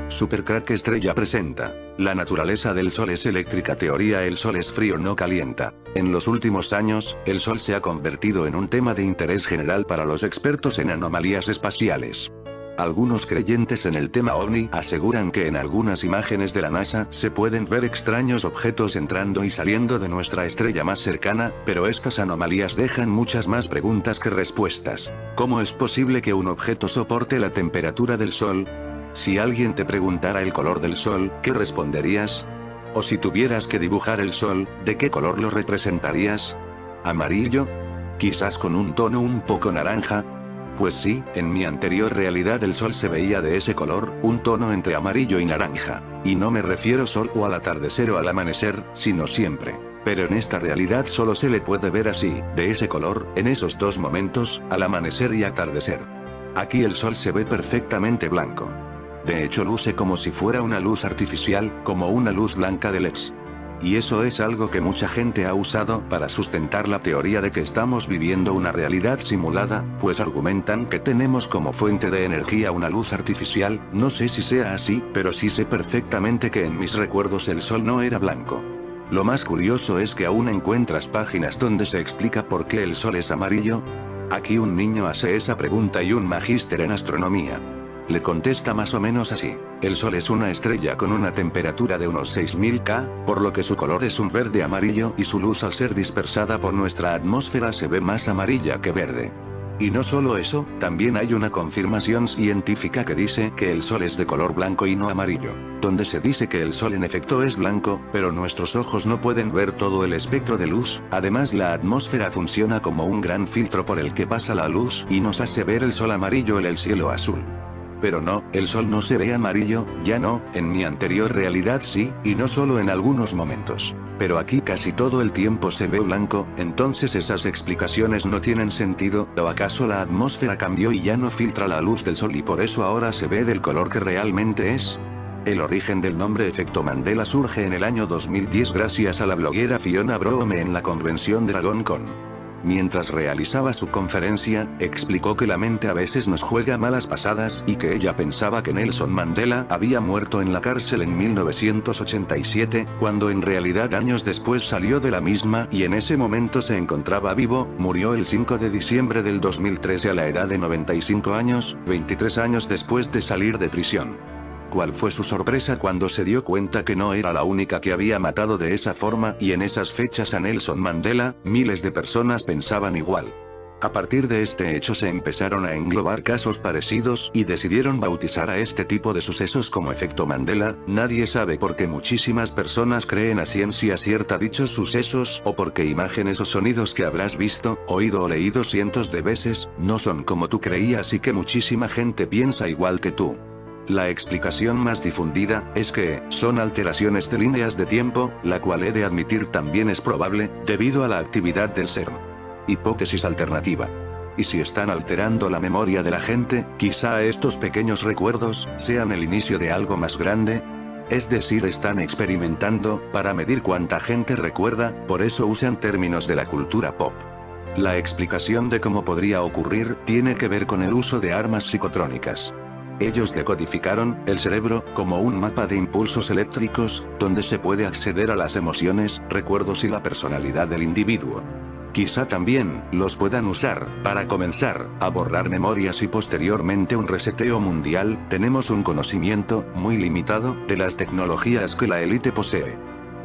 Supercrack Estrella presenta. La naturaleza del Sol es eléctrica. Teoría: el Sol es frío, no calienta. En los últimos años, el Sol se ha convertido en un tema de interés general para los expertos en anomalías espaciales. Algunos creyentes en el tema OVNI aseguran que en algunas imágenes de la NASA se pueden ver extraños objetos entrando y saliendo de nuestra estrella más cercana, pero estas anomalías dejan muchas más preguntas que respuestas. ¿Cómo es posible que un objeto soporte la temperatura del Sol? Si alguien te preguntara el color del Sol, ¿qué responderías? O si tuvieras que dibujar el Sol, ¿de qué color lo representarías? ¿Amarillo? ¿Quizás con un tono un poco naranja? Pues sí, en mi anterior realidad el Sol se veía de ese color, un tono entre amarillo y naranja. Y no me refiero solo al atardecer o al amanecer, sino siempre. Pero en esta realidad solo se le puede ver así, de ese color, en esos dos momentos, al amanecer y atardecer. Aquí el Sol se ve perfectamente blanco. De hecho luce como si fuera una luz artificial, como una luz blanca de LEDs. Y eso es algo que mucha gente ha usado para sustentar la teoría de que estamos viviendo una realidad simulada, pues argumentan que tenemos como fuente de energía una luz artificial. No sé si sea así, pero sí sé perfectamente que en mis recuerdos el Sol no era blanco. Lo más curioso es que aún encuentras páginas donde se explica por qué el Sol es amarillo. Aquí un niño hace esa pregunta y un magíster en astronomía le contesta más o menos así. El Sol es una estrella con una temperatura de unos 6000 K, por lo que su color es un verde amarillo y su luz al ser dispersada por nuestra atmósfera se ve más amarilla que verde. Y no solo eso, también hay una confirmación científica que dice que el Sol es de color blanco y no amarillo. Donde se dice que el Sol en efecto es blanco, pero nuestros ojos no pueden ver todo el espectro de luz. Además, la atmósfera funciona como un gran filtro por el que pasa la luz y nos hace ver el Sol amarillo en el cielo azul. Pero no, el Sol no se ve amarillo, ya no, en mi anterior realidad sí, y no solo en algunos momentos. Pero aquí casi todo el tiempo se ve blanco. Entonces esas explicaciones no tienen sentido. ¿O acaso la atmósfera cambió y ya no filtra la luz del Sol y por eso ahora se ve del color que realmente es? El origen del nombre Efecto Mandela surge en el año 2010 gracias a la bloguera Fiona Broome en la convención DragonCon. Mientras realizaba su conferencia, explicó que la mente a veces nos juega malas pasadas y que ella pensaba que Nelson Mandela había muerto en la cárcel en 1987, cuando en realidad años después salió de la misma y en ese momento se encontraba vivo. Murió el 5 de diciembre del 2013 a la edad de 95 años, 23 años después de salir de prisión. ¿Cuál fue su sorpresa cuando se dio cuenta que no era la única que había matado de esa forma? Y en esas fechas a Nelson Mandela, miles de personas pensaban igual. A partir de este hecho se empezaron a englobar casos parecidos y decidieron bautizar a este tipo de sucesos como Efecto Mandela. Nadie sabe por qué muchísimas personas creen a ciencia cierta dichos sucesos, o porque imágenes o sonidos que habrás visto, oído o leído cientos de veces, no son como tú creías y que muchísima gente piensa igual que tú. La explicación más difundida es que son alteraciones de líneas de tiempo, la cual he de admitir también es probable, debido a la actividad del CERN. Hipótesis alternativa. ¿Y si están alterando la memoria de la gente, quizá estos pequeños recuerdos sean el inicio de algo más grande? Es decir, están experimentando para medir cuánta gente recuerda, por eso usan términos de la cultura pop. La explicación de cómo podría ocurrir tiene que ver con el uso de armas psicotrónicas. Ellos decodificaron el cerebro como un mapa de impulsos eléctricos, donde se puede acceder a las emociones, recuerdos y la personalidad del individuo. Quizá también los puedan usar para comenzar a borrar memorias y posteriormente un reseteo mundial. Tenemos un conocimiento muy limitado de las tecnologías que la élite posee.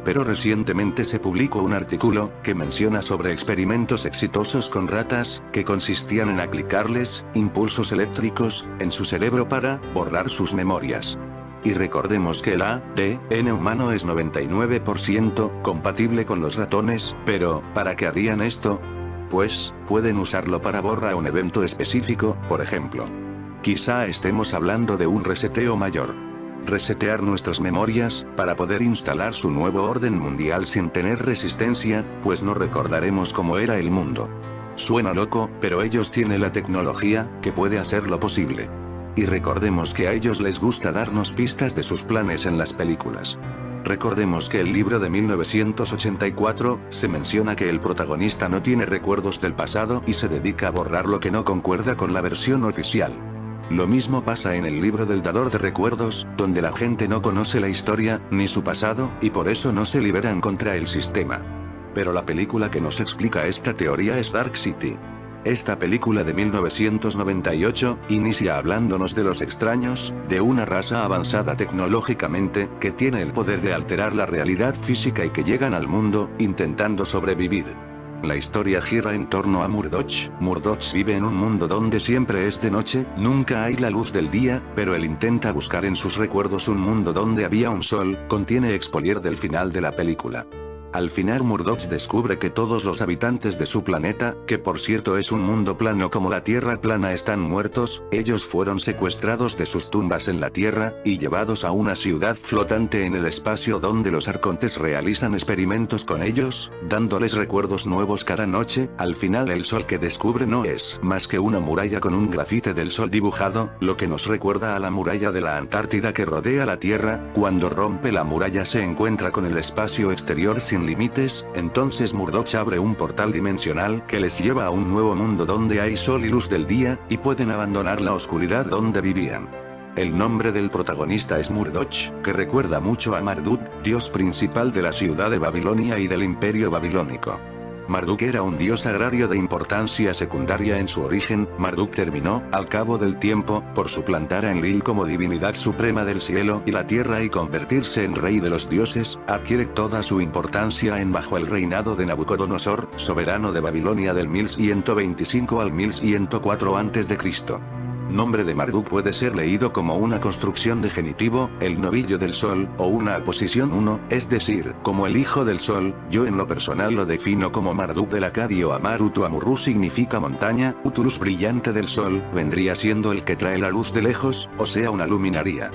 Pero recientemente se publicó un artículo que menciona sobre experimentos exitosos con ratas, que consistían en aplicarles impulsos eléctricos en su cerebro para borrar sus memorias. Y recordemos que el ADN humano es 99% compatible con los ratones, pero ¿para qué harían esto? Pues, pueden usarlo para borrar un evento específico, por ejemplo. Quizá estemos hablando de un reseteo mayor. Resetear nuestras memorias, para poder instalar su nuevo orden mundial sin tener resistencia, pues no recordaremos cómo era el mundo. Suena loco, pero ellos tienen la tecnología, que puede hacerlo posible. Y recordemos que a ellos les gusta darnos pistas de sus planes en las películas. Recordemos que el libro de 1984, se menciona que el protagonista no tiene recuerdos del pasado y se dedica a borrar lo que no concuerda con la versión oficial. Lo mismo pasa en el libro del dador de recuerdos, donde la gente no conoce la historia, ni su pasado, y por eso no se liberan contra el sistema. Pero la película que nos explica esta teoría es Dark City. Esta película de 1998, inicia hablándonos de los extraños, de una raza avanzada tecnológicamente, que tiene el poder de alterar la realidad física y que llegan al mundo, intentando sobrevivir. La historia gira en torno a Murdoch. Murdoch vive en un mundo donde siempre es de noche, nunca hay la luz del día, pero él intenta buscar en sus recuerdos un mundo donde había un sol, contiene expolier del final de la película. Al final Murdoch descubre que todos los habitantes de su planeta, que por cierto es un mundo plano como la Tierra plana, están muertos, ellos fueron secuestrados de sus tumbas en la Tierra, y llevados a una ciudad flotante en el espacio donde los arcontes realizan experimentos con ellos, dándoles recuerdos nuevos cada noche. Al final el sol que descubre no es más que una muralla con un grafite del sol dibujado, lo que nos recuerda a la muralla de la Antártida que rodea la Tierra. Cuando rompe la muralla se encuentra con el espacio exterior sin límites, entonces Murdoch abre un portal dimensional que les lleva a un nuevo mundo donde hay sol y luz del día, y pueden abandonar la oscuridad donde vivían. El nombre del protagonista es Murdoch, que recuerda mucho a Marduk, dios principal de la ciudad de Babilonia y del imperio babilónico. Marduk era un dios agrario de importancia secundaria en su origen. Marduk terminó, al cabo del tiempo, por suplantar a Enlil como divinidad suprema del cielo y la tierra y convertirse en rey de los dioses. Adquiere toda su importancia bajo el reinado de Nabucodonosor, soberano de Babilonia del 1125 al 1104 a.C. Nombre de Marduk puede ser leído como una construcción de genitivo, el novillo del sol, o una aposición 1, es decir, como el hijo del sol. Yo en lo personal lo defino como Marduk del acadio Amarutu. Amurru significa montaña, Utulus brillante del sol, vendría siendo el que trae la luz de lejos, o sea una luminaria.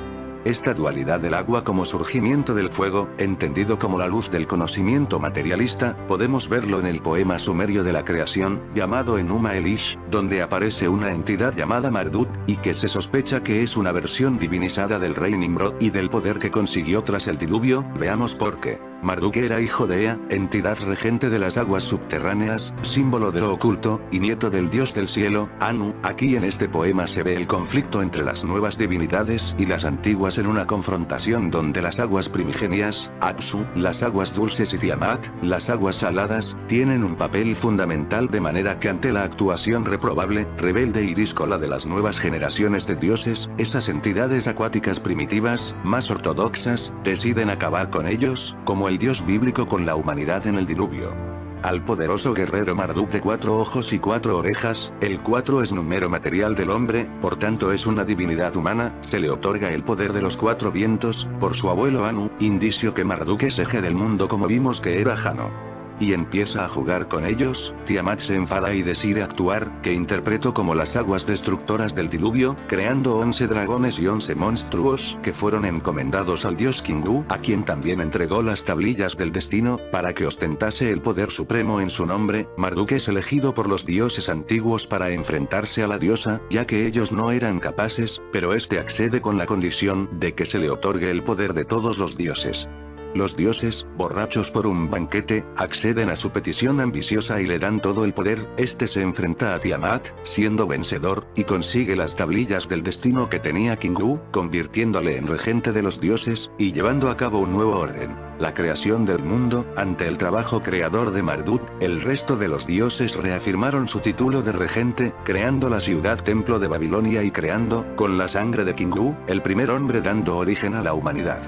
Esta dualidad del agua como surgimiento del fuego, entendido como la luz del conocimiento materialista, podemos verlo en el poema sumerio de la creación, llamado Enuma Elish, donde aparece una entidad llamada Marduk, y que se sospecha que es una versión divinizada del rey Nimrod y del poder que consiguió tras el diluvio. Veamos por qué. Marduk era hijo de Ea, entidad regente de las aguas subterráneas, símbolo de lo oculto, y nieto del dios del cielo, Anu. Aquí en este poema se ve el conflicto entre las nuevas divinidades y las antiguas en una confrontación donde las aguas primigenias, Apsu, las aguas dulces y Tiamat, las aguas saladas, tienen un papel fundamental, de manera que ante la actuación reprobable, rebelde y díscola de las nuevas generaciones de dioses, esas entidades acuáticas primitivas, más ortodoxas, deciden acabar con ellos, como el dios bíblico con la humanidad en el diluvio. Al poderoso guerrero Marduk de 4 ojos y 4 orejas, el 4 es número material del hombre, por tanto es una divinidad humana, se le otorga el poder de los 4 vientos, por su abuelo Anu, indicio que Marduk es eje del mundo como vimos que era Jano. Y empieza a jugar con ellos. Tiamat se enfada y decide actuar, que interpretó como las aguas destructoras del diluvio, creando 11 dragones y 11 monstruos, que fueron encomendados al dios Kingu, a quien también entregó las tablillas del destino, para que ostentase el poder supremo en su nombre. Marduk es elegido por los dioses antiguos para enfrentarse a la diosa, ya que ellos no eran capaces, pero este accede con la condición de que se le otorgue el poder de todos los dioses. Los dioses, borrachos por un banquete, acceden a su petición ambiciosa y le dan todo el poder. Este se enfrenta a Tiamat, siendo vencedor, y consigue las tablillas del destino que tenía Kingu, convirtiéndole en regente de los dioses, y llevando a cabo un nuevo orden, la creación del mundo. Ante el trabajo creador de Marduk, el resto de los dioses reafirmaron su título de regente, creando la ciudad templo de Babilonia y creando, con la sangre de Kingu, el primer hombre, dando origen a la humanidad.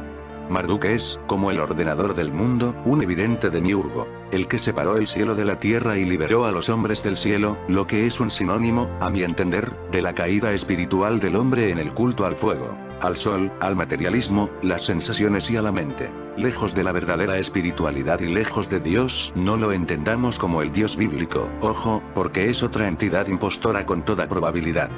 Marduk es, como el ordenador del mundo, un evidente demiurgo, el que separó el cielo de la tierra y liberó a los hombres del cielo, lo que es un sinónimo, a mi entender, de la caída espiritual del hombre en el culto al fuego, al sol, al materialismo, las sensaciones y a la mente. Lejos de la verdadera espiritualidad y lejos de Dios. No lo entendamos como el Dios bíblico, ojo, porque es otra entidad impostora con toda probabilidad.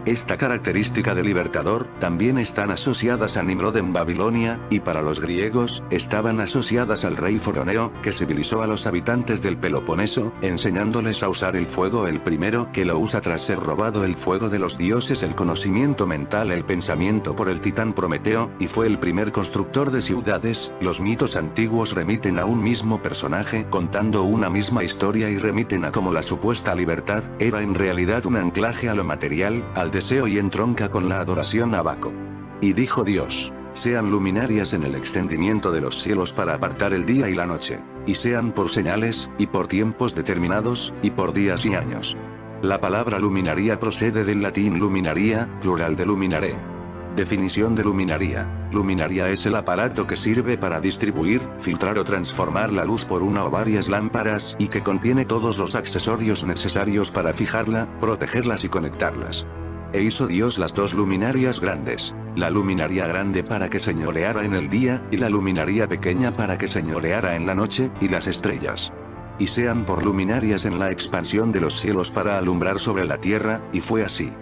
Esta característica de libertador, también están asociadas a Nimrod en Babilonia, y para los griegos, estaban asociadas al rey Foroneo, que civilizó a los habitantes del Peloponeso, enseñándoles a usar el fuego, el primero que lo usa tras ser robado el fuego de los dioses, el conocimiento mental, el pensamiento por el titán Prometeo, y fue el primer constructor de ciudades. Los mitos antiguos remiten a un mismo personaje, contando una misma historia y remiten a cómo la supuesta libertad, era en realidad un anclaje a lo material, al deseo y entronca con la adoración a Baco. Y dijo Dios: sean luminarias en el extendimiento de los cielos para apartar el día y la noche, y sean por señales, y por tiempos determinados, y por días y años. La palabra luminaria procede del latín luminaria, plural de luminare. Definición de luminaria. Luminaria es el aparato que sirve para distribuir, filtrar o transformar la luz por una o varias lámparas y que contiene todos los accesorios necesarios para fijarla, protegerlas y conectarlas. E hizo Dios las dos luminarias grandes, la luminaria grande para que señoreara en el día, y la luminaria pequeña para que señoreara en la noche, y las estrellas. Y sean por luminarias en la expansión de los cielos para alumbrar sobre la tierra, y fue así.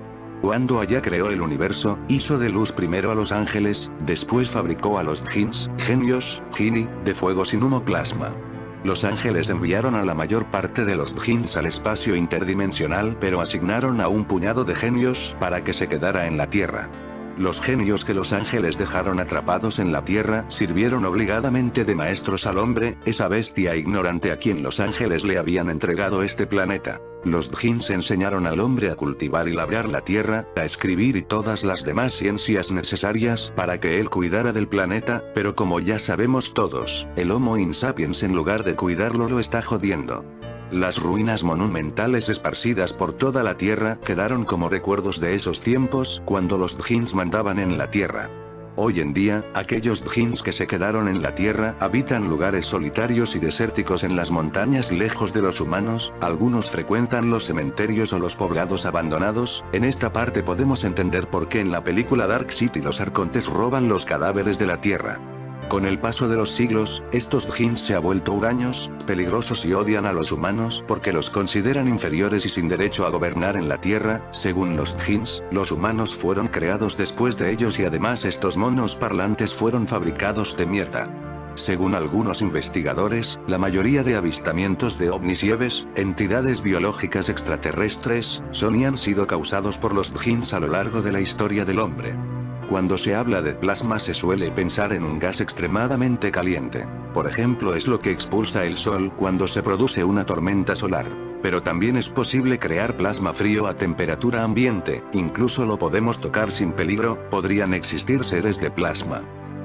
Cuando Allá creó el universo, hizo de luz primero a los ángeles, después fabricó a los djinns, genios, gini, de fuego sin humo plasma. Los ángeles enviaron a la mayor parte de los djinns al espacio interdimensional, pero asignaron a un puñado de genios para que se quedara en la tierra. Los genios que los ángeles dejaron atrapados en la tierra sirvieron obligadamente de maestros al hombre, esa bestia ignorante a quien los ángeles le habían entregado este planeta. Los djinns enseñaron al hombre a cultivar y labrar la tierra, a escribir y todas las demás ciencias necesarias para que él cuidara del planeta, pero como ya sabemos todos, el Homo sapiens en lugar de cuidarlo lo está jodiendo. Las ruinas monumentales esparcidas por toda la tierra quedaron como recuerdos de esos tiempos cuando los djinns mandaban en la tierra. Hoy en día, aquellos djinns que se quedaron en la tierra habitan lugares solitarios y desérticos en las montañas lejos de los humanos, algunos frecuentan los cementerios o los poblados abandonados. En esta parte podemos entender por qué en la película Dark City los arcontes roban los cadáveres de la tierra. Con el paso de los siglos, estos djinns se han vuelto huraños, peligrosos y odian a los humanos porque los consideran inferiores y sin derecho a gobernar en la tierra. Según los djinns, los humanos fueron creados después de ellos y además estos monos parlantes fueron fabricados de mierda. Según algunos investigadores, la mayoría de avistamientos de ovnis y aves, entidades biológicas extraterrestres, son y han sido causados por los djinns a lo largo de la historia del hombre. Cuando se habla de plasma se suele pensar en un gas extremadamente caliente. Por ejemplo, es lo que expulsa el Sol cuando se produce una tormenta solar. Pero también es posible crear plasma frío a temperatura ambiente, incluso lo podemos tocar sin peligro. Podrían existir seres de plasma.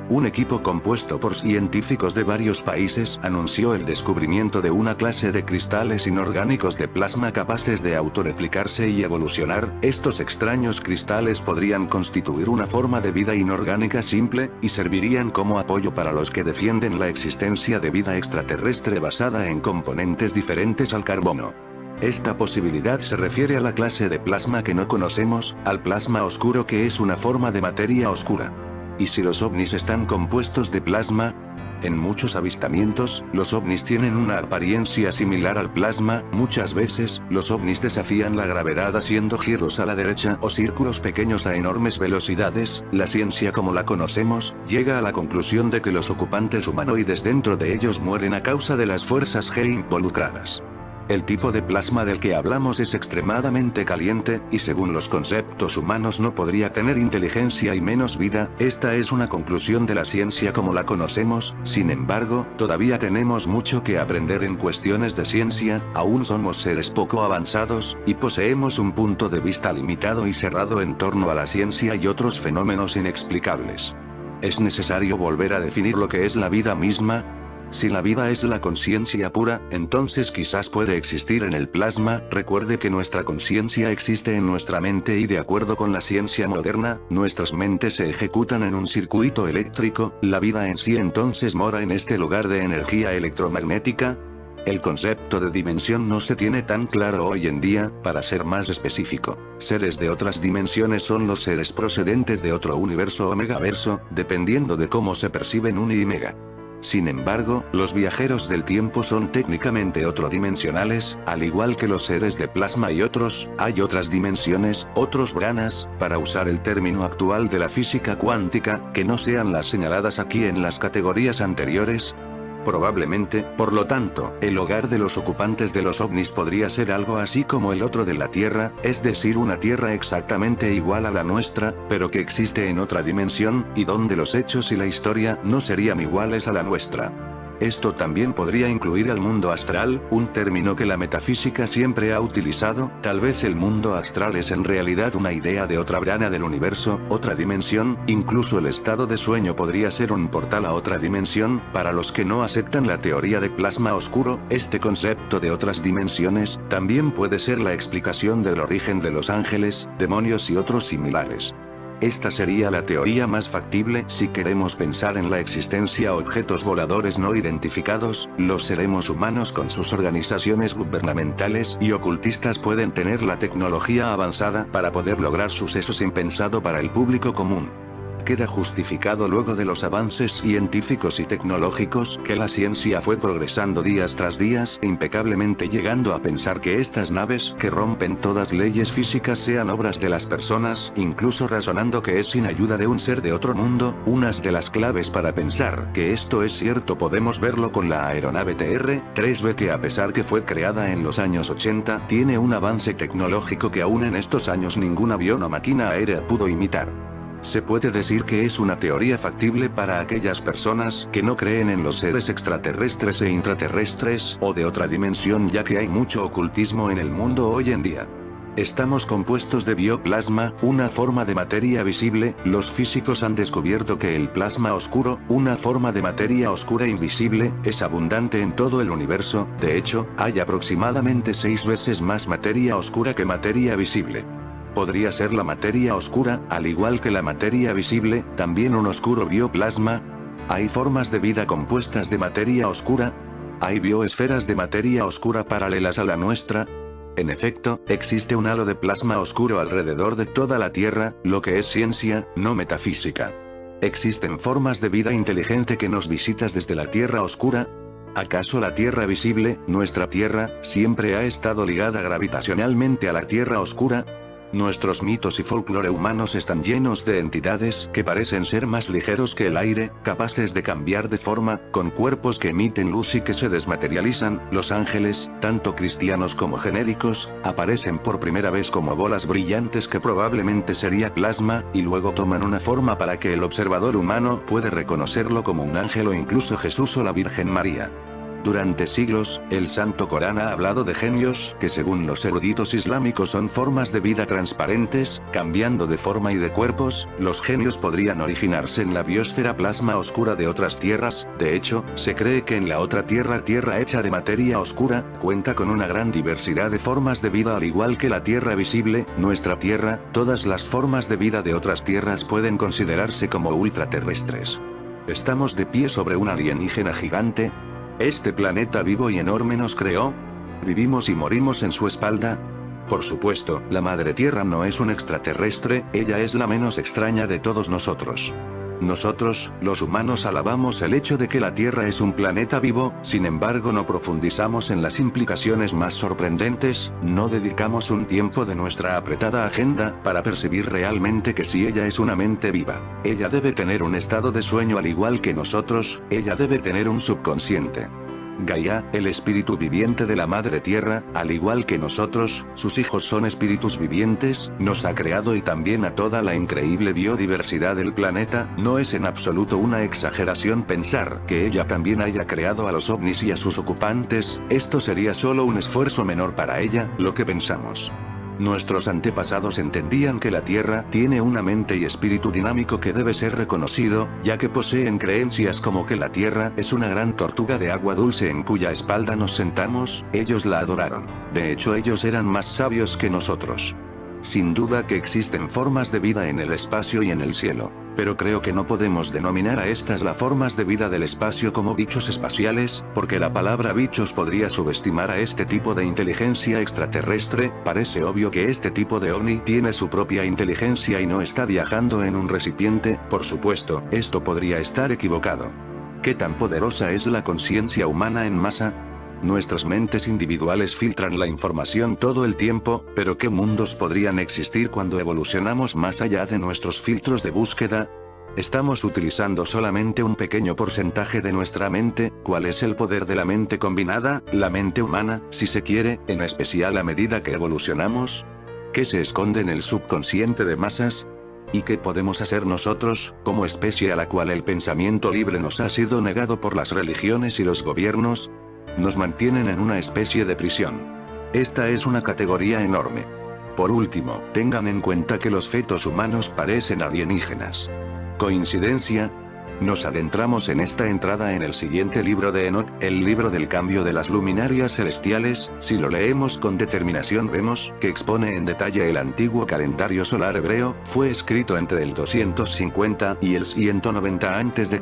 Un equipo compuesto por científicos de varios países anunció el descubrimiento de una clase de cristales inorgánicos de plasma capaces de autorreplicarse y evolucionar. Estos extraños cristales podrían constituir una forma de vida inorgánica simple, y servirían como apoyo para los que defienden la existencia de vida extraterrestre basada en componentes diferentes al carbono. Esta posibilidad se refiere a la clase de plasma que no conocemos, al plasma oscuro, que es una forma de materia oscura. ¿Y si los ovnis están compuestos de plasma? En muchos avistamientos, los ovnis tienen una apariencia similar al plasma. Muchas veces, los ovnis desafían la gravedad haciendo giros a la derecha o círculos pequeños a enormes velocidades. La ciencia como la conocemos, llega a la conclusión de que los ocupantes humanoides dentro de ellos mueren a causa de las fuerzas G involucradas. El tipo de plasma del que hablamos es extremadamente caliente, y según los conceptos humanos no podría tener inteligencia y menos vida. Esta es una conclusión de la ciencia como la conocemos. Sin embargo, todavía tenemos mucho que aprender en cuestiones de ciencia, aún somos seres poco avanzados, y poseemos un punto de vista limitado y cerrado en torno a la ciencia y otros fenómenos inexplicables. ¿Es necesario volver a definir lo que es la vida misma? Si la vida es la conciencia pura, entonces quizás puede existir en el plasma. Recuerde que nuestra conciencia existe en nuestra mente y de acuerdo con la ciencia moderna, nuestras mentes se ejecutan en un circuito eléctrico. La vida en sí entonces mora en este lugar de energía electromagnética. El concepto de dimensión no se tiene tan claro hoy en día. Para ser más específico, seres de otras dimensiones son los seres procedentes de otro universo o megaverso, dependiendo de cómo se perciben uni y mega. Sin embargo, los viajeros del tiempo son técnicamente otrodimensionales, al igual que los seres de plasma y otros. Hay otras dimensiones, otros branas, para usar el término actual de la física cuántica, que no sean las señaladas aquí en las categorías anteriores. Probablemente, por lo tanto, el hogar de los ocupantes de los ovnis podría ser algo así como el otro de la Tierra, es decir, una Tierra exactamente igual a la nuestra, pero que existe en otra dimensión, y donde los hechos y la historia no serían iguales a la nuestra. Esto también podría incluir al mundo astral, un término que la metafísica siempre ha utilizado. Tal vez el mundo astral es en realidad una idea de otra brana del universo, otra dimensión, incluso el estado de sueño podría ser un portal a otra dimensión. Para los que no aceptan la teoría de plasma oscuro, este concepto de otras dimensiones, también puede ser la explicación del origen de los ángeles, demonios y otros similares. Esta sería la teoría más factible si queremos pensar en la existencia de objetos voladores no identificados. Los seres humanos con sus organizaciones gubernamentales y ocultistas pueden tener la tecnología avanzada para poder lograr sucesos impensados para el público común. Queda justificado luego de los avances científicos y tecnológicos que la ciencia fue progresando días tras días impecablemente, llegando a pensar que estas naves que rompen todas leyes físicas sean obras de las personas, incluso razonando que es sin ayuda de un ser de otro mundo. Unas de las claves para pensar que esto es cierto podemos verlo con la aeronave TR-3B, que a pesar que fue creada en los años 80, tiene un avance tecnológico que aún en estos años ningún avión o máquina aérea pudo imitar. Se puede decir que es una teoría factible para aquellas personas que no creen en los seres extraterrestres e intraterrestres, o de otra dimensión, ya que hay mucho ocultismo en el mundo hoy en día. Estamos compuestos de bioplasma, una forma de materia visible. Los físicos han descubierto que el plasma oscuro, una forma de materia oscura invisible, es abundante en todo el universo. De hecho, hay aproximadamente 6 veces más materia oscura que materia visible. Podría ser la materia oscura, al igual que la materia visible, también un oscuro bioplasma. ¿Hay formas de vida compuestas de materia oscura? ¿Hay bioesferas de materia oscura paralelas a la nuestra? En efecto, existe un halo de plasma oscuro alrededor de toda la Tierra, lo que es ciencia, no metafísica. ¿Existen formas de vida inteligente que nos visitas desde la Tierra oscura? ¿Acaso la Tierra visible, nuestra Tierra, siempre ha estado ligada gravitacionalmente a la Tierra oscura? Nuestros mitos y folclore humanos están llenos de entidades que parecen ser más ligeros que el aire, capaces de cambiar de forma, con cuerpos que emiten luz y que se desmaterializan. Los ángeles, tanto cristianos como genéricos, aparecen por primera vez como bolas brillantes que probablemente sería plasma, y luego toman una forma para que el observador humano puede reconocerlo como un ángel o incluso Jesús o la Virgen María. Durante siglos, el Santo Corán ha hablado de genios, que según los eruditos islámicos son formas de vida transparentes, cambiando de forma y de cuerpos. Los genios podrían originarse en la biosfera plasma oscura de otras tierras. De hecho, se cree que en la otra tierra hecha de materia oscura, cuenta con una gran diversidad de formas de vida, al igual que la Tierra visible, nuestra Tierra. Todas las formas de vida de otras tierras pueden considerarse como ultraterrestres. ¿Estamos de pie sobre un alienígena gigante? ¿Este planeta vivo y enorme nos creó? ¿Vivimos y morimos en su espalda? Por supuesto, la Madre Tierra no es un extraterrestre, ella es la menos extraña de todos nosotros. Nosotros, los humanos, alabamos el hecho de que la Tierra es un planeta vivo, sin embargo no profundizamos en las implicaciones más sorprendentes, no dedicamos un tiempo de nuestra apretada agenda para percibir realmente que si ella es una mente viva, ella debe tener un estado de sueño al igual que nosotros, ella debe tener un subconsciente. Gaia, el espíritu viviente de la Madre Tierra, al igual que nosotros, sus hijos son espíritus vivientes, nos ha creado y también a toda la increíble biodiversidad del planeta. No es en absoluto una exageración pensar que ella también haya creado a los ovnis y a sus ocupantes. Esto sería solo un esfuerzo menor para ella, lo que pensamos. Nuestros antepasados entendían que la Tierra tiene una mente y espíritu dinámico que debe ser reconocido, ya que poseen creencias como que la Tierra es una gran tortuga de agua dulce en cuya espalda nos sentamos. Ellos la adoraron. De hecho, ellos eran más sabios que nosotros. Sin duda que existen formas de vida en el espacio y en el cielo, pero creo que no podemos denominar a estas las formas de vida del espacio como bichos espaciales, porque la palabra bichos podría subestimar a este tipo de inteligencia extraterrestre. Parece obvio que este tipo de ovni tiene su propia inteligencia y no está viajando en un recipiente. Por supuesto, esto podría estar equivocado. ¿Qué tan poderosa es la conciencia humana en masa? Nuestras mentes individuales filtran la información todo el tiempo, pero ¿qué mundos podrían existir cuando evolucionamos más allá de nuestros filtros de búsqueda? Estamos utilizando solamente un pequeño porcentaje de nuestra mente. ¿Cuál es el poder de la mente combinada, la mente humana, si se quiere, en especial a medida que evolucionamos? ¿Qué se esconde en el subconsciente de masas? ¿Y qué podemos hacer nosotros, como especie a la cual el pensamiento libre nos ha sido negado por las religiones y los gobiernos? Nos mantienen en una especie de prisión. Esta es una categoría enorme. Por último, tengan en cuenta que los fetos humanos parecen alienígenas. ¿Coincidencia? Nos adentramos en esta entrada en el siguiente libro de Enoch, el libro del cambio de las luminarias celestiales. Si lo leemos con determinación vemos que expone en detalle el antiguo calendario solar hebreo. Fue escrito entre el 250 y el 190 a.C.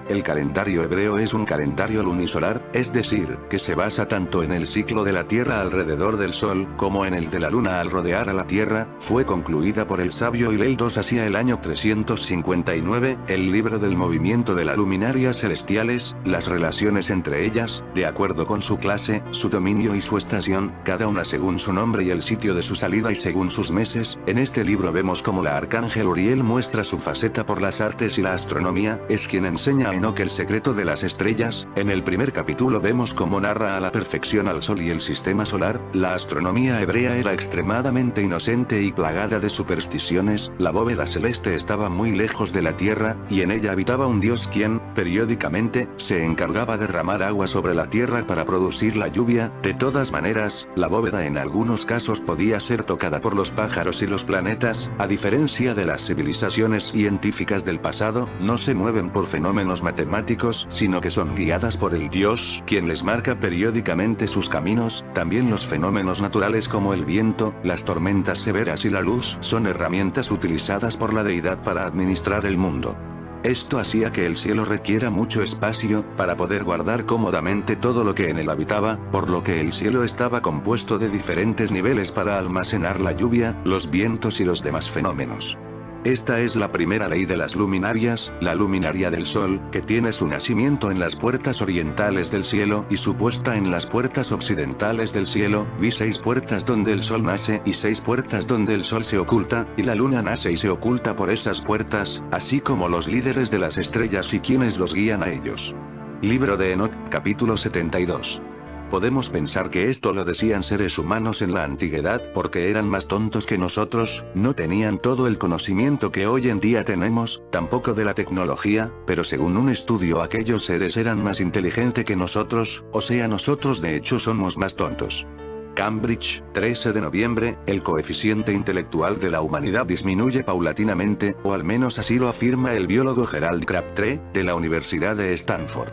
El calendario hebreo es un calendario lunisolar, es decir, que se basa tanto en el ciclo de la Tierra alrededor del Sol, como en el de la Luna al rodear a la Tierra. Fue concluida por el sabio Hillel II hacia el año 359, el libro del movimiento de las luminarias celestiales, las relaciones entre ellas, de acuerdo con su clase, su dominio y su estación, cada una según su nombre y el sitio de su salida y según sus meses. En este libro vemos cómo la arcángel Uriel muestra su faceta por las artes y la astronomía, es quien enseña a Enoch el secreto de las estrellas. En el primer capítulo vemos cómo narra a la perfección al Sol y el sistema solar. La astronomía hebrea era extremadamente inocente y plagada de supersticiones. La bóveda celeste estaba muy lejos de la Tierra, y en ella habitaba un dios quien, periódicamente, se encargaba de derramar agua sobre la Tierra para producir la lluvia. De todas maneras, la bóveda en algunos casos podía ser tocada por los pájaros y los planetas. A diferencia de las civilizaciones científicas del pasado, no se mueven por fenómenos matemáticos, sino que son guiadas por el Dios, quien les marca periódicamente sus caminos. También los fenómenos naturales como el viento, las tormentas severas y la luz son herramientas utilizadas por la deidad para administrar el mundo. Esto hacía que el cielo requiera mucho espacio, para poder guardar cómodamente todo lo que en él habitaba, por lo que el cielo estaba compuesto de diferentes niveles para almacenar la lluvia, los vientos y los demás fenómenos. Esta es la primera ley de las luminarias, la luminaria del Sol, que tiene su nacimiento en las puertas orientales del cielo y su puesta en las puertas occidentales del cielo. Vi 6 puertas donde el Sol nace y 6 puertas donde el Sol se oculta, y la Luna nace y se oculta por esas puertas, así como los líderes de las estrellas y quienes los guían a ellos. Libro de Enoch, capítulo 72. Podemos pensar que esto lo decían seres humanos en la antigüedad porque eran más tontos que nosotros, no tenían todo el conocimiento que hoy en día tenemos, tampoco de la tecnología, pero según un estudio aquellos seres eran más inteligentes que nosotros, o sea nosotros de hecho somos más tontos. Cambridge, 13 de noviembre, el coeficiente intelectual de la humanidad disminuye paulatinamente, o al menos así lo afirma el biólogo Gerald Crabtree, de la Universidad de Stanford.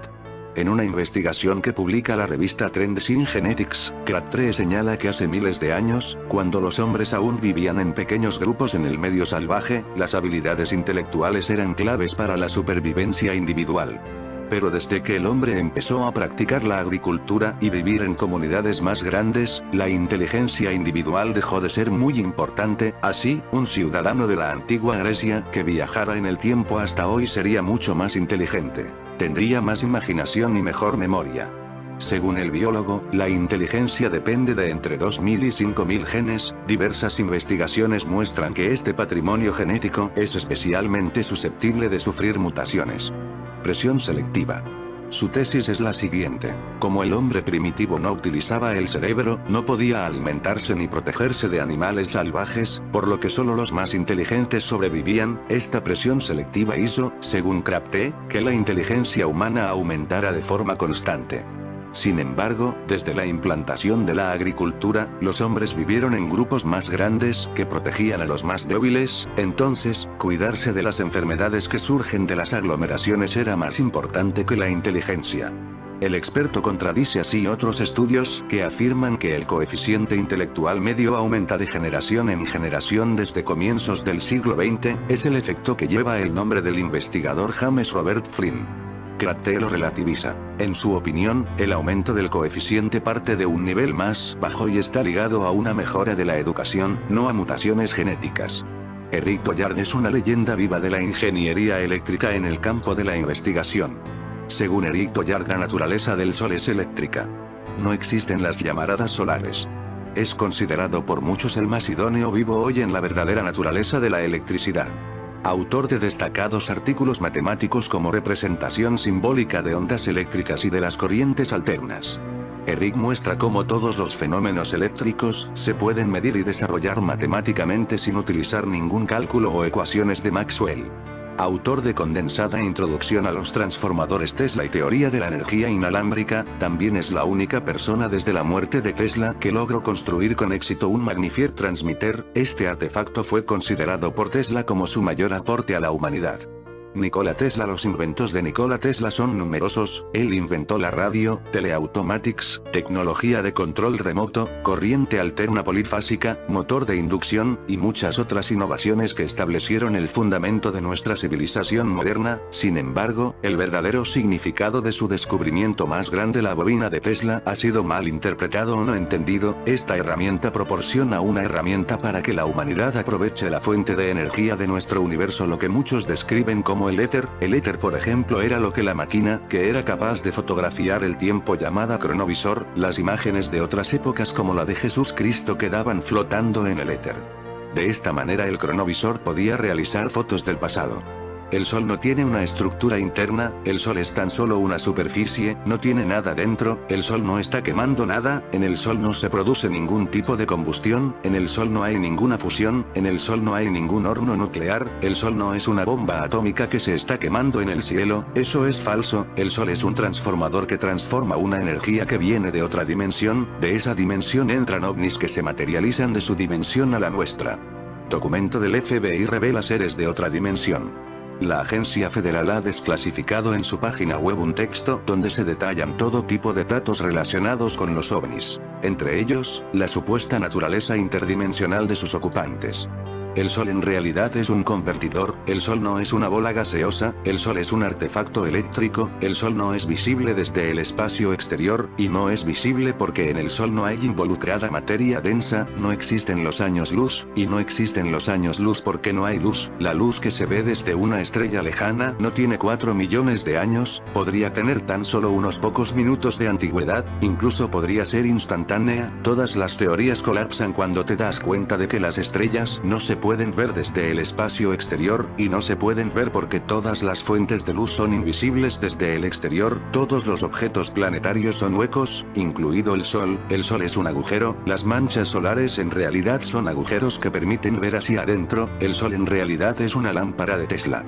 En una investigación que publica la revista Trends in Genetics, Crabtree señala que hace miles de años, cuando los hombres aún vivían en pequeños grupos en el medio salvaje, las habilidades intelectuales eran claves para la supervivencia individual. Pero desde que el hombre empezó a practicar la agricultura y vivir en comunidades más grandes, la inteligencia individual dejó de ser muy importante. Así, un ciudadano de la antigua Grecia que viajara en el tiempo hasta hoy sería mucho más inteligente. Tendría más imaginación y mejor memoria. Según el biólogo, la inteligencia depende de entre 2.000 y 5.000 genes. Diversas investigaciones muestran que este patrimonio genético es especialmente susceptible de sufrir mutaciones. Presión selectiva. Su tesis es la siguiente: como el hombre primitivo no utilizaba el cerebro, no podía alimentarse ni protegerse de animales salvajes, por lo que solo los más inteligentes sobrevivían. Esta presión selectiva hizo, según Crabtree, que la inteligencia humana aumentara de forma constante. Sin embargo, desde la implantación de la agricultura, los hombres vivieron en grupos más grandes que protegían a los más débiles. Entonces, cuidarse de las enfermedades que surgen de las aglomeraciones era más importante que la inteligencia. El experto contradice así otros estudios que afirman que el coeficiente intelectual medio aumenta de generación en generación desde comienzos del siglo XX. Es el efecto que lleva el nombre del investigador James Robert Flynn. Crabtree lo relativiza. En su opinión, el aumento del coeficiente parte de un nivel más bajo y está ligado a una mejora de la educación, no a mutaciones genéticas. Eric Dollard es una leyenda viva de la ingeniería eléctrica en el campo de la investigación. Según Eric Dollard, la naturaleza del Sol es eléctrica. No existen las llamaradas solares. Es considerado por muchos el más idóneo vivo hoy en la verdadera naturaleza de la electricidad. Autor de destacados artículos matemáticos como representación simbólica de ondas eléctricas y de las corrientes alternas. Eric muestra cómo todos los fenómenos eléctricos se pueden medir y desarrollar matemáticamente sin utilizar ningún cálculo o ecuaciones de Maxwell. Autor de condensada Introducción a los transformadores Tesla y teoría de la energía inalámbrica, también es la única persona desde la muerte de Tesla que logró construir con éxito un Magnifier Transmitter. Este artefacto fue considerado por Tesla como su mayor aporte a la humanidad. Nikola Tesla. Los inventos de Nikola Tesla son numerosos. Él inventó la radio, teleautomatics, tecnología de control remoto, corriente alterna polifásica, motor de inducción, y muchas otras innovaciones que establecieron el fundamento de nuestra civilización moderna. Sin embargo, el verdadero significado de su descubrimiento más grande, la bobina de Tesla, ha sido mal interpretado o no entendido. Esta herramienta proporciona una herramienta para que la humanidad aproveche la fuente de energía de nuestro universo, lo que muchos describen como el éter. El éter, por ejemplo, era lo que la máquina, que era capaz de fotografiar el tiempo, llamada cronovisor. Las imágenes de otras épocas como la de Jesús Cristo quedaban flotando en el éter. De esta manera el cronovisor podía realizar fotos del pasado. El Sol no tiene una estructura interna, el Sol es tan solo una superficie, no tiene nada dentro, el Sol no está quemando nada, en el Sol no se produce ningún tipo de combustión, en el Sol no hay ninguna fusión, en el Sol no hay ningún horno nuclear, el Sol no es una bomba atómica que se está quemando en el cielo. Eso es falso. El Sol es un transformador que transforma una energía que viene de otra dimensión. De esa dimensión entran ovnis que se materializan de su dimensión a la nuestra. Documento del FBI revela seres de otra dimensión. La agencia federal ha desclasificado en su página web un texto donde se detallan todo tipo de datos relacionados con los ovnis. Entre ellos, la supuesta naturaleza interdimensional de sus ocupantes. El Sol en realidad es un convertidor, el Sol no es una bola gaseosa, el Sol es un artefacto eléctrico, el Sol no es visible desde el espacio exterior, y no es visible porque en el Sol no hay involucrada materia densa, no existen los años luz, y no existen los años luz porque no hay luz. La luz que se ve desde una estrella lejana no tiene 4 millones de años, podría tener tan solo unos pocos minutos de antigüedad, incluso podría ser instantánea. Todas las teorías colapsan cuando te das cuenta de que las estrellas no se pueden ver desde el espacio exterior, y no se pueden ver porque todas las fuentes de luz son invisibles desde el exterior. Todos los objetos planetarios son huecos, incluido el Sol. El Sol es un agujero, las manchas solares en realidad son agujeros que permiten ver hacia adentro. El Sol en realidad es una lámpara de Tesla.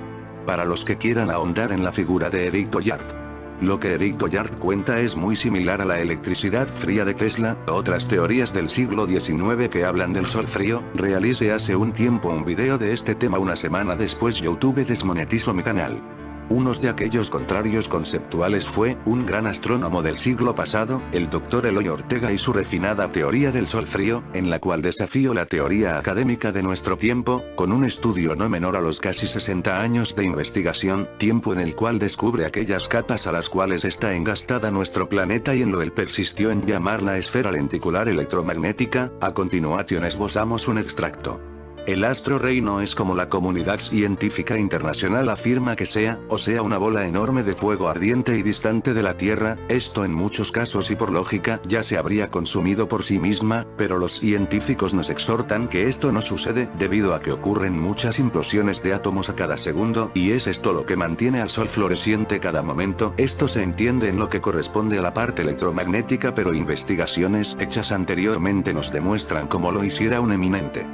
Para los que quieran ahondar en la figura de Eric Toyard. Lo que Eric Toyard cuenta es muy similar a la electricidad fría de Tesla. Otras teorías del siglo XIX que hablan del Sol frío. Realicé hace un tiempo un video de este tema. Una semana después YouTube desmonetizó mi canal. Unos de aquellos contrarios conceptuales fue un gran astrónomo del siglo pasado, el Dr. Eloy Ortega, y su refinada teoría del Sol frío, en la cual desafío la teoría académica de nuestro tiempo, con un estudio no menor a los casi 60 años de investigación, tiempo en el cual descubre aquellas capas a las cuales está engastada nuestro planeta y en lo él persistió en llamar la esfera lenticular electromagnética. A continuación esbozamos un extracto. El astro rey no es como la comunidad científica internacional afirma que sea, o sea, una bola enorme de fuego ardiente y distante de la Tierra. Esto en muchos casos y por lógica ya se habría consumido por sí misma, pero los científicos nos exhortan que esto no sucede, debido a que ocurren muchas implosiones de átomos a cada segundo, y es esto lo que mantiene al Sol floreciente cada momento. Esto se entiende en lo que corresponde a la parte electromagnética, pero investigaciones hechas anteriormente nos demuestran cómo lo hiciera un eminente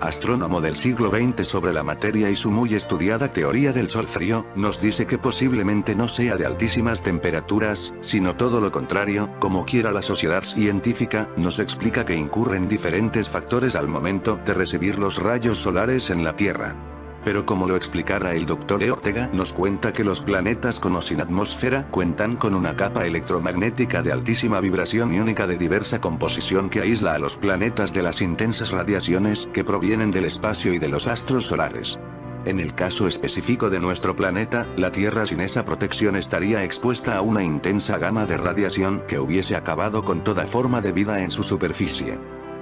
astrónomo del siglo XX sobre la materia y su muy estudiada teoría del Sol frío, nos dice que posiblemente no sea de altísimas temperaturas, sino todo lo contrario. Como quiera, la sociedad científica nos explica que incurren diferentes factores al momento de recibir los rayos solares en la Tierra. Pero como lo explicara el Dr. Ortega, nos cuenta que los planetas con o sin atmósfera cuentan con una capa electromagnética de altísima vibración iónica de diversa composición que aísla a los planetas de las intensas radiaciones que provienen del espacio y de los astros solares. En el caso específico de nuestro planeta, la Tierra sin esa protección estaría expuesta a una intensa gama de radiación que hubiese acabado con toda forma de vida en su superficie.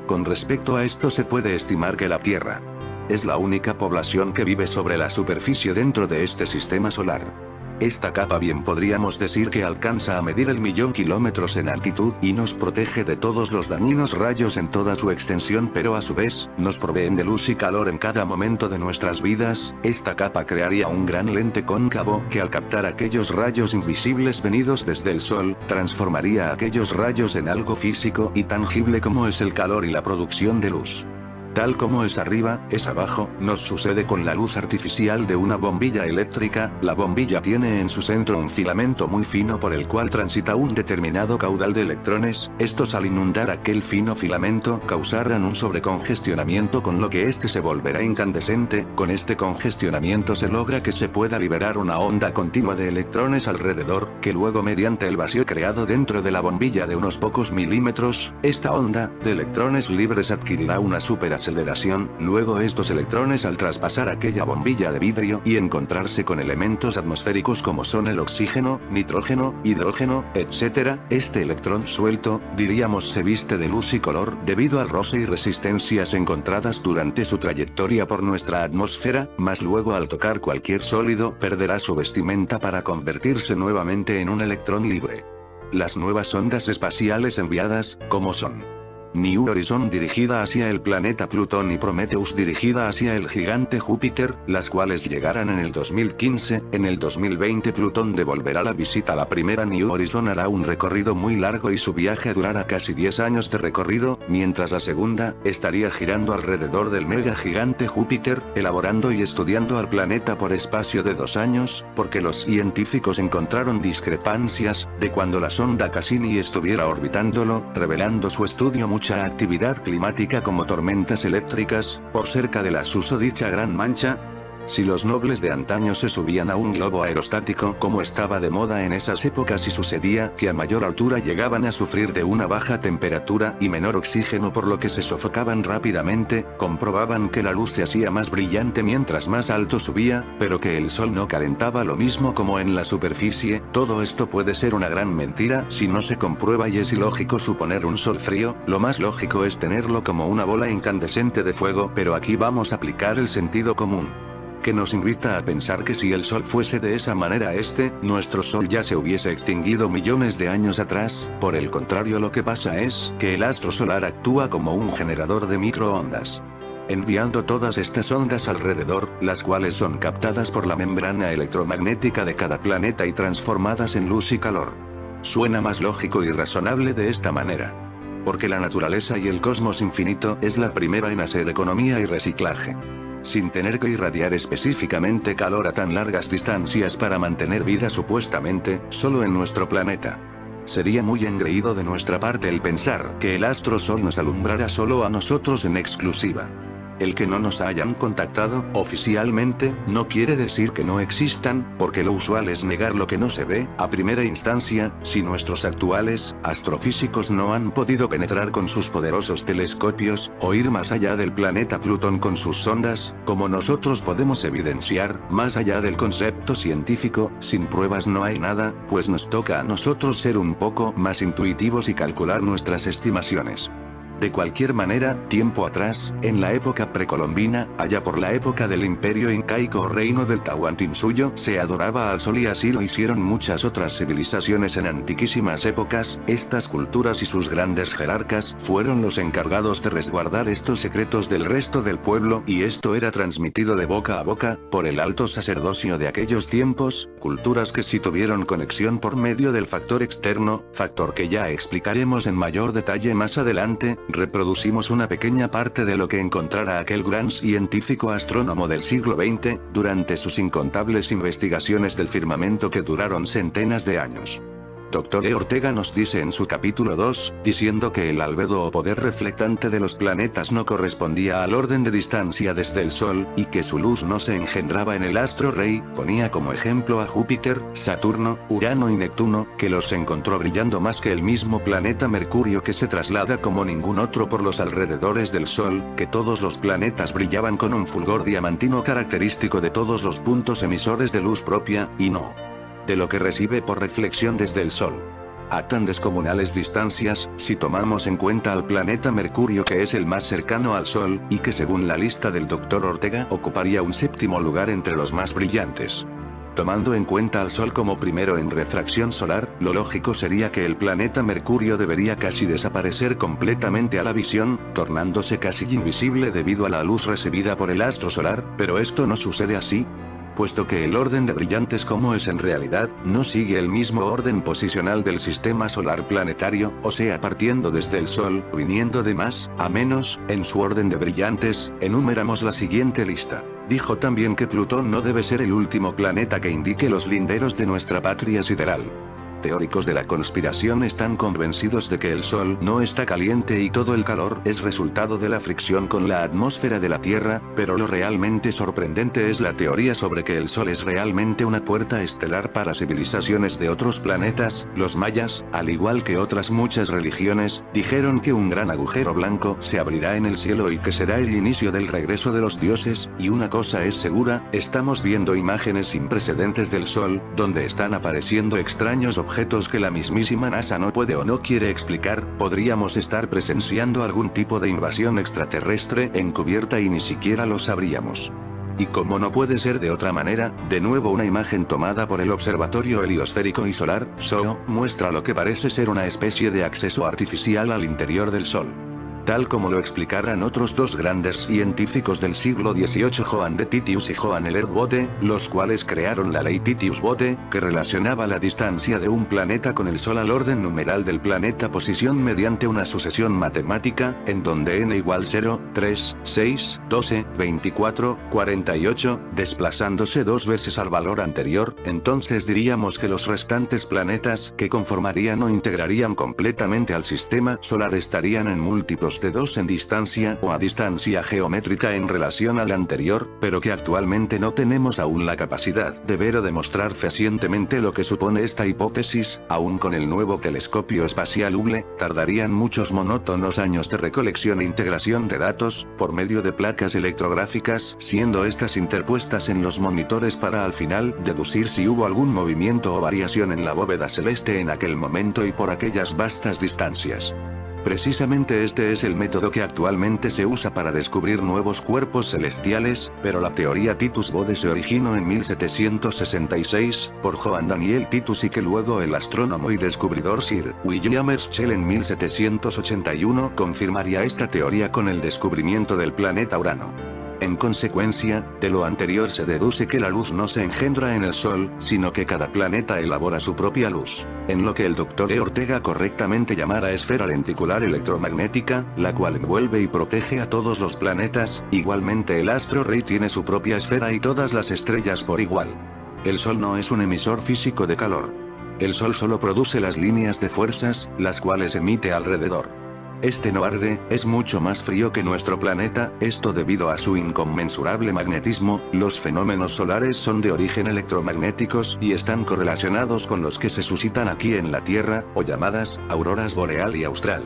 Con respecto a esto, se puede estimar que la Tierra es la única población que vive sobre la superficie dentro de este sistema solar. Esta capa bien podríamos decir que alcanza a medir el 1.000.000 kilómetros en altitud y nos protege de todos los dañinos rayos en toda su extensión, pero a su vez, nos proveen de luz y calor en cada momento de nuestras vidas. Esta capa crearía un gran lente cóncavo que al captar aquellos rayos invisibles venidos desde el sol, transformaría aquellos rayos en algo físico y tangible como es el calor y la producción de luz. Tal como es arriba, es abajo, nos sucede con la luz artificial de una bombilla eléctrica. La bombilla tiene en su centro un filamento muy fino por el cual transita un determinado caudal de electrones. Estos al inundar aquel fino filamento causarán un sobrecongestionamiento con lo que éste se volverá incandescente. Con este congestionamiento se logra que se pueda liberar una onda continua de electrones alrededor, que luego mediante el vacío creado dentro de la bombilla de unos pocos milímetros, esta onda de electrones libres adquirirá una superaceleración. Luego estos electrones al traspasar aquella bombilla de vidrio y encontrarse con elementos atmosféricos como son el oxígeno, nitrógeno, hidrógeno, etc., este electrón suelto, diríamos se viste de luz y color debido al roce y resistencias encontradas durante su trayectoria por nuestra atmósfera, mas luego al tocar cualquier sólido perderá su vestimenta para convertirse nuevamente en un electrón libre. Las nuevas ondas espaciales enviadas, como son New Horizon dirigida hacia el planeta Plutón y Prometheus dirigida hacia el gigante Júpiter, las cuales llegarán en el 2015, en el 2020 Plutón devolverá la visita. La primera New Horizon hará un recorrido muy largo y su viaje durará casi 10 años de recorrido, mientras la segunda, estaría girando alrededor del mega gigante Júpiter, elaborando y estudiando al planeta por espacio de 2 años, porque los científicos encontraron discrepancias, de cuando la sonda Cassini estuviera orbitándolo, revelando su estudio mucha actividad climática como tormentas eléctricas, por cerca de la susodicha Gran Mancha. Si los nobles de antaño se subían a un globo aerostático como estaba de moda en esas épocas y sucedía que a mayor altura llegaban a sufrir de una baja temperatura y menor oxígeno por lo que se sofocaban rápidamente, comprobaban que la luz se hacía más brillante mientras más alto subía, pero que el sol no calentaba lo mismo como en la superficie. Todo esto puede ser una gran mentira si no se comprueba y es ilógico suponer un sol frío, lo más lógico es tenerlo como una bola incandescente de fuego, pero aquí vamos a aplicar el sentido común, que nos invita a pensar que si el Sol fuese de esa manera nuestro Sol ya se hubiese extinguido millones de años atrás. Por el contrario, lo que pasa es que el astro solar actúa como un generador de microondas, enviando todas estas ondas alrededor, las cuales son captadas por la membrana electromagnética de cada planeta y transformadas en luz y calor. Suena más lógico y razonable de esta manera, porque la naturaleza y el cosmos infinito es la primera en hacer economía y reciclaje, sin tener que irradiar específicamente calor a tan largas distancias para mantener vida supuestamente, solo en nuestro planeta. Sería muy engreído de nuestra parte el pensar que el astro sol nos alumbrará solo a nosotros en exclusiva. El que no nos hayan contactado oficialmente no quiere decir que no existan, porque lo usual es negar lo que no se ve a primera instancia. Si nuestros actuales astrofísicos no han podido penetrar con sus poderosos telescopios o ir más allá del planeta Plutón con sus sondas, como nosotros podemos evidenciar, más allá del concepto científico, sin pruebas no hay nada, pues nos toca a nosotros ser un poco más intuitivos y calcular nuestras estimaciones. De cualquier manera, tiempo atrás, en la época precolombina, allá por la época del imperio incaico o reino del Tahuantinsuyo, se adoraba al sol y así lo hicieron muchas otras civilizaciones en antiquísimas épocas. Estas culturas y sus grandes jerarcas fueron los encargados de resguardar estos secretos del resto del pueblo y esto era transmitido de boca a boca, por el alto sacerdocio de aquellos tiempos, culturas que sí tuvieron conexión por medio del factor externo, factor que ya explicaremos en mayor detalle más adelante. Reproducimos una pequeña parte de lo que encontrara aquel gran científico astrónomo del siglo XX, durante sus incontables investigaciones del firmamento que duraron centenas de años. Dr. E. Ortega nos dice en su capítulo 2, diciendo que el albedo o poder reflectante de los planetas no correspondía al orden de distancia desde el Sol, y que su luz no se engendraba en el astro rey, ponía como ejemplo a Júpiter, Saturno, Urano y Neptuno, que los encontró brillando más que el mismo planeta Mercurio que se traslada como ningún otro por los alrededores del Sol, que todos los planetas brillaban con un fulgor diamantino característico de todos los puntos emisores de luz propia, y no de lo que recibe por reflexión desde el Sol. A tan descomunales distancias, si tomamos en cuenta al planeta Mercurio que es el más cercano al Sol, y que según la lista del Dr. Ortega ocuparía un séptimo lugar entre los más brillantes. Tomando en cuenta al Sol como primero en refracción solar, lo lógico sería que el planeta Mercurio debería casi desaparecer completamente a la visión, tornándose casi invisible debido a la luz recibida por el astro solar, pero esto no sucede así, puesto que el orden de brillantes como es en realidad, no sigue el mismo orden posicional del sistema solar planetario, o sea partiendo desde el Sol, viniendo de más a menos, en su orden de brillantes, enumeramos la siguiente lista. Dijo también que Plutón no debe ser el último planeta que indique los linderos de nuestra patria sideral. Teóricos de la conspiración están convencidos de que el Sol no está caliente y todo el calor es resultado de la fricción con la atmósfera de la Tierra, pero lo realmente sorprendente es la teoría sobre que el Sol es realmente una puerta estelar para civilizaciones de otros planetas. Los mayas, al igual que otras muchas religiones, dijeron que un gran agujero blanco se abrirá en el cielo y que será el inicio del regreso de los dioses, y una cosa es segura, estamos viendo imágenes sin precedentes del Sol, donde están apareciendo extraños objetos que la mismísima NASA no puede o no quiere explicar. Podríamos estar presenciando algún tipo de invasión extraterrestre encubierta y ni siquiera lo sabríamos. Y como no puede ser de otra manera, de nuevo una imagen tomada por el Observatorio Heliosférico y Solar, SOHO, muestra lo que parece ser una especie de acceso artificial al interior del Sol. Tal como lo explicaran otros dos grandes científicos del siglo XVIII, Johann de Titius y Johann Elert Bode, los cuales crearon la ley Titius-Bode, que relacionaba la distancia de un planeta con el Sol al orden numeral del planeta posición mediante una sucesión matemática, en donde n igual 0, 3, 6, 12, 24, 48, desplazándose dos veces al valor anterior. Entonces diríamos que los restantes planetas que conformarían o integrarían completamente al sistema solar estarían en múltiplos de 2 en distancia o a distancia geométrica en relación al anterior, pero que actualmente no tenemos aún la capacidad de ver o demostrar fehacientemente lo que supone esta hipótesis. Aún con el nuevo telescopio espacial Hubble, tardarían muchos monótonos años de recolección e integración de datos, por medio de placas electrográficas, siendo estas interpuestas en los monitores para al final deducir si hubo algún movimiento o variación en la bóveda celeste en aquel momento y por aquellas vastas distancias. Precisamente este es el método que actualmente se usa para descubrir nuevos cuerpos celestiales, pero la teoría Titus-Bode se originó en 1766, por Johann Daniel Titus y que luego el astrónomo y descubridor Sir William Herschel en 1781 confirmaría esta teoría con el descubrimiento del planeta Urano. En consecuencia, de lo anterior se deduce que la luz no se engendra en el Sol, sino que cada planeta elabora su propia luz, en lo que el Dr. E. Ortega correctamente llamara esfera lenticular electromagnética, la cual envuelve y protege a todos los planetas. Igualmente el astro rey tiene su propia esfera y todas las estrellas por igual. El Sol no es un emisor físico de calor. El Sol solo produce las líneas de fuerzas, las cuales emite alrededor. Este no arde, es mucho más frío que nuestro planeta, esto debido a su inconmensurable magnetismo. Los fenómenos solares son de origen electromagnéticos y están correlacionados con los que se suscitan aquí en la Tierra, o llamadas auroras boreal y austral.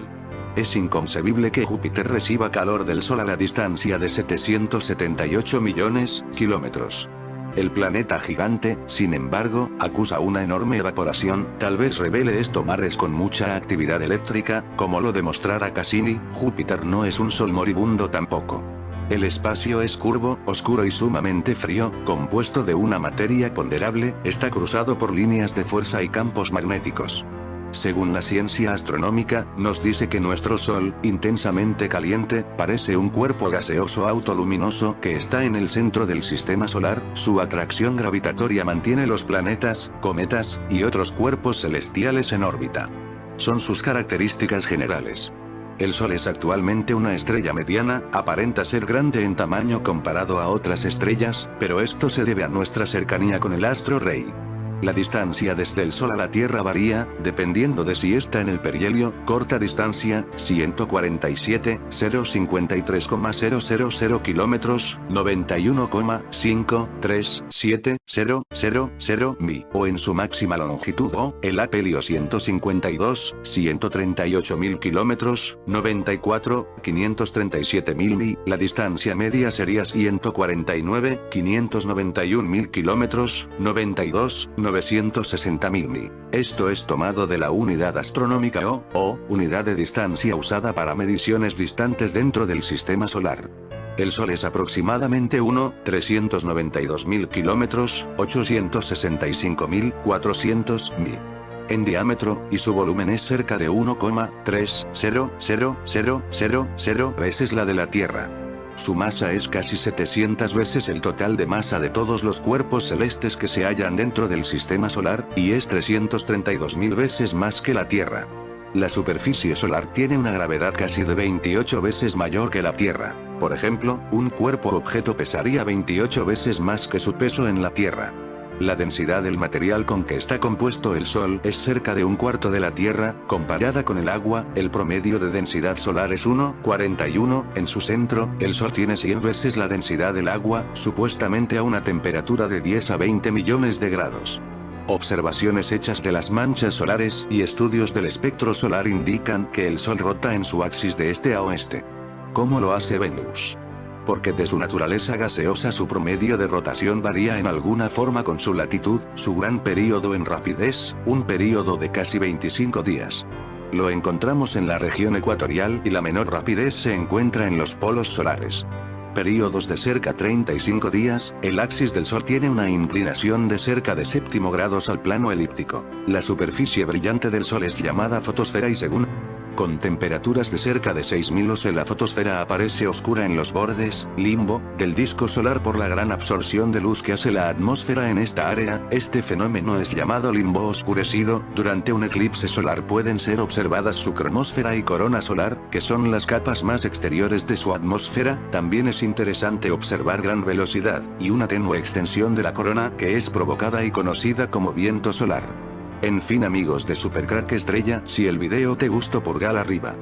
Es inconcebible que Júpiter reciba calor del Sol a la distancia de 778 millones kilómetros. El planeta gigante, sin embargo, acusa una enorme evaporación. Tal vez revele esto mares con mucha actividad eléctrica, como lo demostrara Cassini. Júpiter no es un sol moribundo tampoco. El espacio es curvo, oscuro y sumamente frío, compuesto de una materia ponderable, está cruzado por líneas de fuerza y campos magnéticos. Según la ciencia astronómica, nos dice que nuestro Sol, intensamente caliente, parece un cuerpo gaseoso autoluminoso que está en el centro del sistema solar. Su atracción gravitatoria mantiene los planetas, cometas, y otros cuerpos celestiales en órbita. Son sus características generales. El Sol es actualmente una estrella mediana, aparenta ser grande en tamaño comparado a otras estrellas, pero esto se debe a nuestra cercanía con el astro rey. La distancia desde el Sol a la Tierra varía, dependiendo de si está en el perihelio, corta distancia, 147,053,000 kilómetros, 91,537,000 mi, o en su máxima longitud o, el aphelios 152, 138.000 kilómetros, 94,537,000 mi, la distancia media sería 149,591,000 kilómetros, 960.000 mi. Esto es tomado de la unidad astronómica o unidad de distancia usada para mediciones distantes dentro del sistema solar. El Sol es aproximadamente 1.392.000 kilómetros, 865.400 mi. En diámetro, y su volumen es cerca de 1,3000000 veces la de la Tierra. Su masa es casi 700 veces el total de masa de todos los cuerpos celestes que se hallan dentro del sistema solar, y es 332.000 veces más que la Tierra. La superficie solar tiene una gravedad casi de 28 veces mayor que la Tierra. Por ejemplo, un cuerpo objeto pesaría 28 veces más que su peso en la Tierra. La densidad del material con que está compuesto el Sol es cerca de un cuarto de la Tierra, comparada con el agua. El promedio de densidad solar es 1,41, en su centro, el Sol tiene 100 veces la densidad del agua, supuestamente a una temperatura de 10 a 20 millones de grados. Observaciones hechas de las manchas solares y estudios del espectro solar indican que el Sol rota en su axis de este a oeste. ¿Cómo lo hace Venus? Porque de su naturaleza gaseosa su promedio de rotación varía en alguna forma con su latitud, su gran período en rapidez, un período de casi 25 días. Lo encontramos en la región ecuatorial y la menor rapidez se encuentra en los polos solares. Períodos de cerca 35 días, el axis del Sol tiene una inclinación de cerca de 7 grados al plano elíptico. La superficie brillante del Sol es llamada fotosfera y según con temperaturas de cerca de 6000 oC la fotosfera aparece oscura en los bordes, limbo, del disco solar por la gran absorción de luz que hace la atmósfera en esta área. Este fenómeno es llamado limbo oscurecido. Durante un eclipse solar pueden ser observadas su cronosfera y corona solar, que son las capas más exteriores de su atmósfera. También es interesante observar gran velocidad, y una tenue extensión de la corona que es provocada y conocida como viento solar. En fin amigos de Supercrack Estrella, si el video te gustó pulgar arriba.